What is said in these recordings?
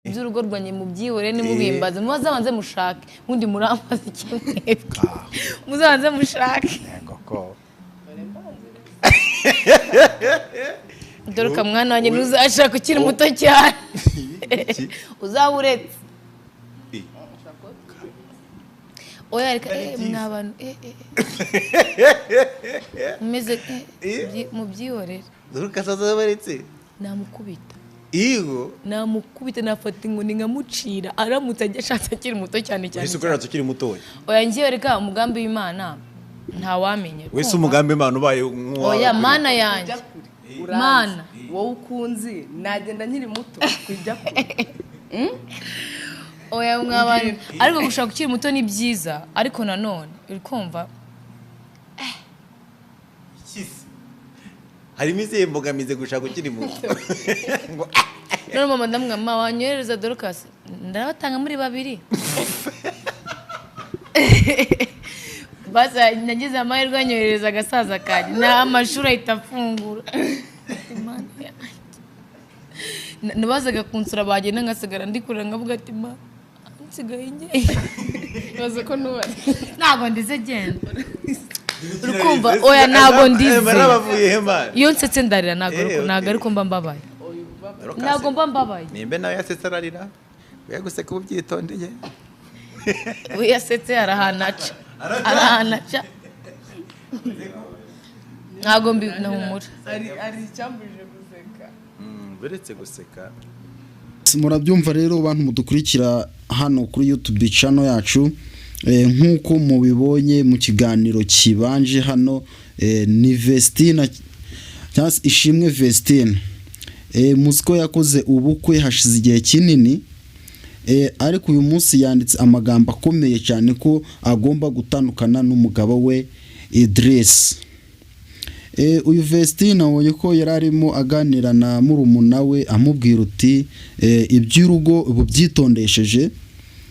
by'urugo rwanye mu byihore ni mubimbaze muzabanze mushake undi murambaza ikimwe muzabanze mushake koko Dore mwana wanjye ntuzashaka ukiri muto cyane uzaburetse oya reka mwabantu meze mu byihorere dore kasaza baretse namukubita namukubita nafata inkoni nkamucira aramutse ajya ashatse akiri muto cyane cyane wese ukorera tukiri mutoya oya ngiye reka umugambi w'Imana nta wamenye wese umugambi w'Imana ubaye oya mana yanjye mana wowe ukunzi nagenda nkiri muto kujya kure oya mwabana ariko gushaka ukiri muto ni byiza ariko nanone uri kumva harimo izihe mbogamizi gushaka ukiri muto none mama ndamwama wanyohereza Dorcas ndabatanga muri babiri basa nagize amahirwe anyohereza agasaza kanjye na amashuri ahita afungura nabazaga kunsura bagenda ngasigara ndikurira ngavuga ati ma nsigaye njye baze ko nubari ntago ndize genda urukumva oya ntago ndize barabavuye hema iyo nsetse ndarira ntago ariko mba mbabaye ntago mba mbabaye nimbe nawe yasetse ararira we guseka ubyitondeye we yasetse arahanaca ntago mbi nahumura ari icyambuje guseka beretse guseka murabyumva rero bantu mudukurikira hano kuri YouTube channel yacu nkuko mubibonye mu kiganiro kibanje hano ni Vestine cyangwa Ishimwe Vestine muziko yakoze ubukwe hashize igihe kinini ariko uyu munsi yanditse amagambo akomeye cyane ko agomba gutandukana n'umugabo we Idris. Uyu Vestine abonye ko yararimo aganira na murumuna we amubwira uti iby'urugo bubyitondesheje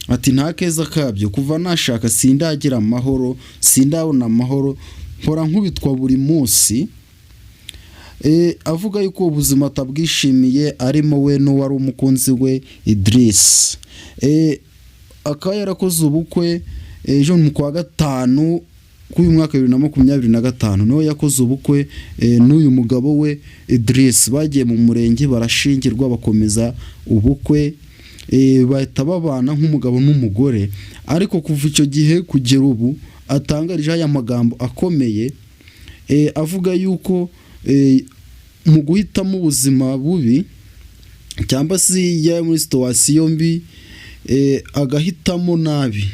ati nta keza kabyo kuva nashaka sindagira amahoro sindabona amahoro mpora nkubitwa buri munsi avuga yuko ubuzima atabwishimiye arimo we n'uwari umukunzi we Idris. Akaba yarakoze ubukwe ejo mu kwa gatanu k'uyu mwaka 2025 niho yakoze ubukwe n'uyu mugabo we Idris bagiye mu murenge barashingirwa bakomeza ubukwe bahita babana nk'umugabo n'umugore ariko kuva icyo gihe kugera ubu atangarije aya magambo akomeye avuga yuko mu guhitamo ubuzima bubi cyangwa se ya muri situation mbi agahitamo nabi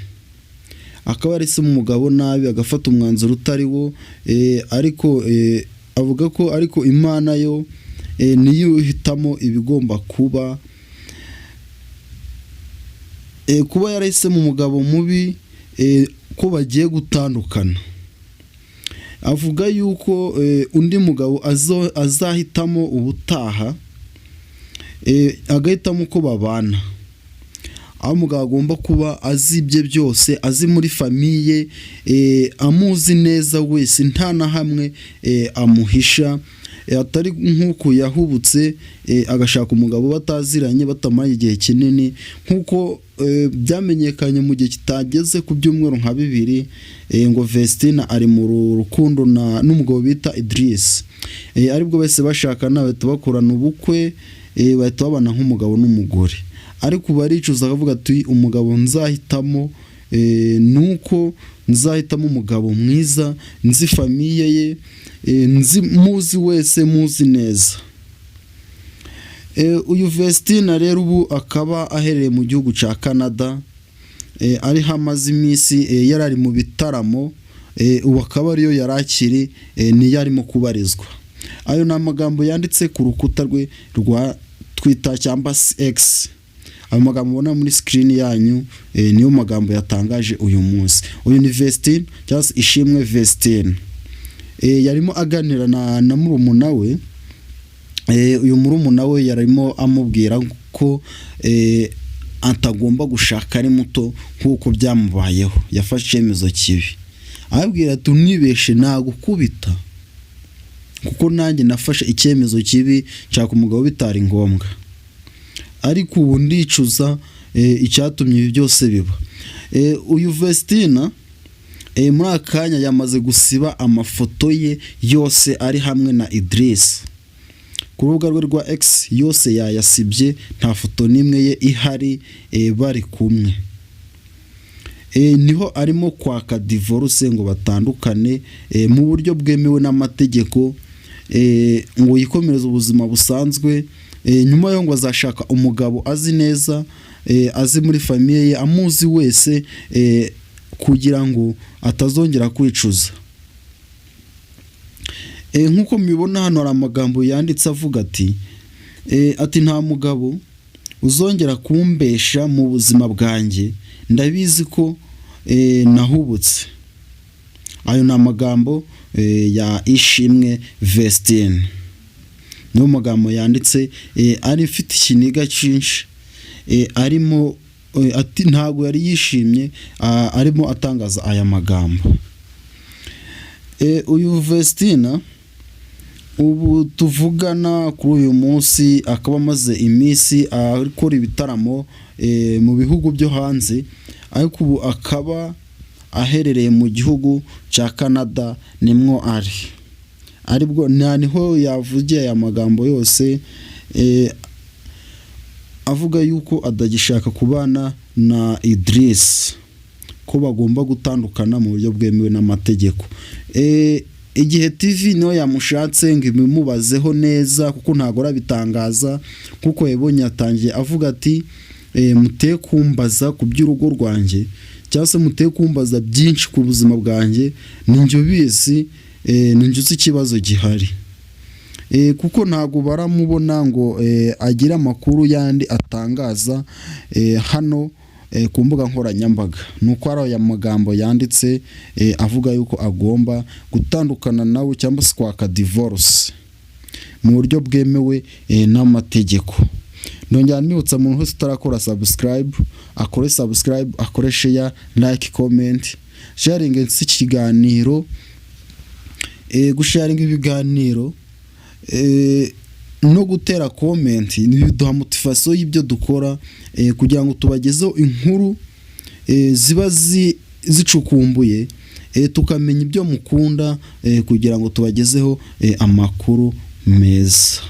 akaba ari se umugabo nabi agafata umwanzuro utari wo ariko avuga ko ariko Imana yo niyo ihitamo ibigomba kuba kuba yarahisemo umugabo mubi ko bagiye gutandukana. Avuga yuko undi mugabo azahitamo ubutaha agahitamo ko babana aho umugabo agomba kuba azibye byose azi muri famiye amuzi neza wese nta na hamwe amuhisha atari nk'uko yahubutse agashaka umugabo bataziranye batamanye igihe kinini nk'uko byamenyekanye mu gihe kitageze ku byumweru nka 2 ngo Vestine ari mu rukundo n'umugabo bita Idris aribwo bese bashakana bahita bakorana ubukwe bahita babana nk'umugabo n'umugore ariko baricuza akavuga ati umugabo nzahitamo nuko nzahitamo umugabo mwiza nzi famiye ye nzi muzi wese muzi neza. Uyu Vestine rero ubu akaba ahereye mu gihugu cya Canada ari hamaze iminsi yarari mu bitaramo ubu akaba ariyo yarakiri ni yarimo kubarizwa. Ayo ni amagambo yanditse ku rukuta rwe rwa Twitter cyangwa X. Ayo magambo ubona muri screen yanyu niyo magambo yatangaje uyu munsi. Uyu ni Vestine cyangwa Ishimwe Vestine yarimo aganira na murumuna we. Uyu murumuna we yarimo amubwira ko atagomba gushaka ari muto nkuko byamubayeho yafashe icyemezo kibi abwira ati nibeshe nagukubita kuko nanjye nafashe icyemezo kibi cyaka umugabo bitari ngombwa ariko ubu ndicuza icyatumye ibi byose biba. Uyu Vestina muri akanya yamaze gusiba amafoto ye yose ari hamwe na Idris ku rubuga rwe rwa X, yose yayasibye, nta foto n'imwe ye ihari bari kumwe. Niho arimo kwaka divorce ngo batandukane mu buryo bwemewe n'amategeko, ngo yikomereze ubuzima busanzwe. Nyuma yo ngo azashaka umugabo azi neza, azi muri famiye ye, amuzi wese, kugira ngo atazongera kwicuza. Nkuko mubibona hano hari amagambo yanditse avuga ati nta mugabo uzongera kumbesha mu buzima bwanjye, ndabizi ko nahubutse. Ayo ni amagambo ya Ishimwe Vestine, niyo magambo yanditse ari mfite ikiniga cyinshi, arimo ati ntago yari yishimye, arimo atangaza aya magambo. Uyu Vestina ubu tuvugana kuri uyu munsi akaba amaze iminsi akora ibitaramo mu bihugu byo hanze, ariko ubu akaba aherereye mu gihugu cya Canada, nimwo aribwo niho yavugiye aya magambo yose, avuga yuko adagishaka kubana na Idris, ko bagomba gutandukana mu buryo bwemewe n'amategeko. Igihe TV niyo yamushatse ngo ibimubazeho neza, kuko ntago arabitangaza, kuko yabonye atangiye avuga ati muteye kumbaza ku by'urugo rwanjye, cyangwa se muteye kumbaza byinshi ku buzima bwanjye, ninjye ubizi, ninjye uzi ikibazo gihari. Kuko ntago baramubona ngo agira amakuru yandi atangaza hano ku mbuga nkoranyambaga. Nuko ari aya magambo yanditse avuga yuko agomba gutandukana nawe cyangwa se kwaka divorce mu buryo bwemewe n'amategeko. Nongera nibutsa umuntu wese utarakora subscribe, akore subscribe, akore share, like, comment, sharing iki kiganiro, gusharinga ibiganiro no gutera comment biduha motivation y'ibyo dukora, kugira ngo tubagezeho inkuru ziba zicukumbuye, tukamenya ibyo mukunda, kugira ngo tubagezeho amakuru meza.